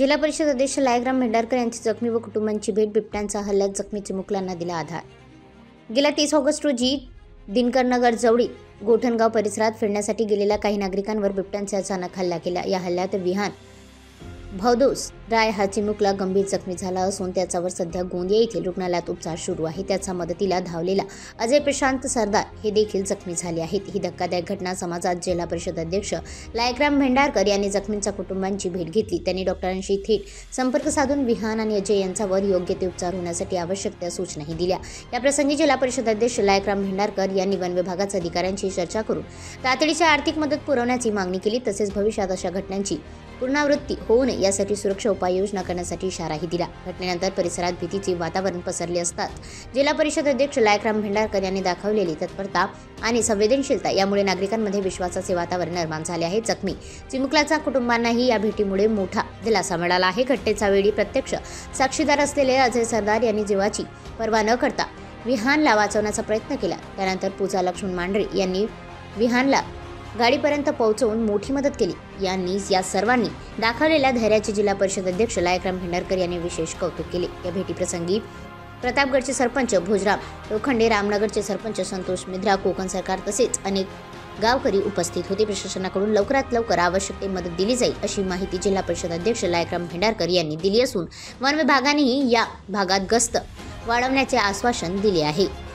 जिल्हा परिषद अध्यक्ष लायग्राम भेंडारकर यांची जखमी व कुटुंबांची भेट. बिबट्यांचा हल्ल्यात जखमी चिमुकल्यांना दिला आधार. गेल्या 30 ऑगस्ट रोजी दिनकरनगर जवळी गोठणगाव परिसरात फिरण्यासाठी गेलेल्या काही नागरिकांवर बिबट्यांचा अचानक हल्ला केला. या हल्ल्यात विहान भवदोस राय हा चिमुकला गंभीर जखमी झाला असून त्याच्यावर सध्या गोंदिया येथील रुग्णालयात उपचार सुरू आहे. त्याचा मदतीला धावलेला अजय प्रशांत सरदार हे देखील जखमी झाले आहेत. ही धक्कादायक घटना समाजात. जिल्हा परिषद अध्यक्ष लायग्राम भेंडारकर यांनी जखमींच्या कुटुंबांची भेट घेतली. त्यांनी डॉक्टरांशी थेट संपर्क साधून विहान आणि अजय यांच्यावर योग्य ते उपचार होण्यासाठी आवश्यक त्या सूचनाही दिल्या. या प्रसंगी जिल्हा परिषद अध्यक्ष लायग्राम भेंडारकर यांनी वन विभागाच्या अधिकाऱ्यांशी चर्चा करून तातडीची आर्थिक मदत पुरवण्याची मागणी केली. तसेच भविष्यात अशा घटनांची पुनरावृत्ती होऊ नये यासाठी सुरक्षा उपाययोजना करण्यासाठी इशाराही दिला. घटनेनंतर परिसरात भीतीचे वातावरण पसरले असतात जिल्हा परिषद अध्यक्ष लायग्राम भेंडारकर यांनी दाखवलेली तत्परता आणि संवेदनशीलता यामुळे नागरिकांमध्ये विश्वासाचे वातावरण निर्माण झाले आहे. जखमी चिमुकल्याच्या कुटुंबांनाही या भेटीमुळे मोठा दिलासा मिळाला आहे. घटनेच्या वेळी प्रत्यक्ष साक्षीदार असलेले अजय सरदार यांनी जीवाची पर्वा न करता विहानला वाचवण्याचा प्रयत्न केला. त्यानंतर पूजा लक्ष्मण मांढरे यांनी विहानला गाडीपर्यंत पोहोचवून मोठी मदत केली. या सर्वांनी दाखवलेल्या धैर्याचे जिल्हा परिषद अध्यक्ष लायग्राम भेंडारकर यांनी विशेष कौतुक केले. या भेटीप्रसंगी प्रतापगडचे सरपंच भोजराम लोखंडे, रामनगरचे सरपंच संतोष मिद्रा, कोकण सरकार तसेच अनेक गावकरी उपस्थित होते. प्रशासनाकडून लवकरात लवकर आवश्यक ते मदत दिली जाईल अशी माहिती जिल्हा परिषद अध्यक्ष लायग्राम भेंडारकर यांनी दिली असून वन विभागानेही या भागात गस्त वाढवण्याचे आश्वासन दिले आहे.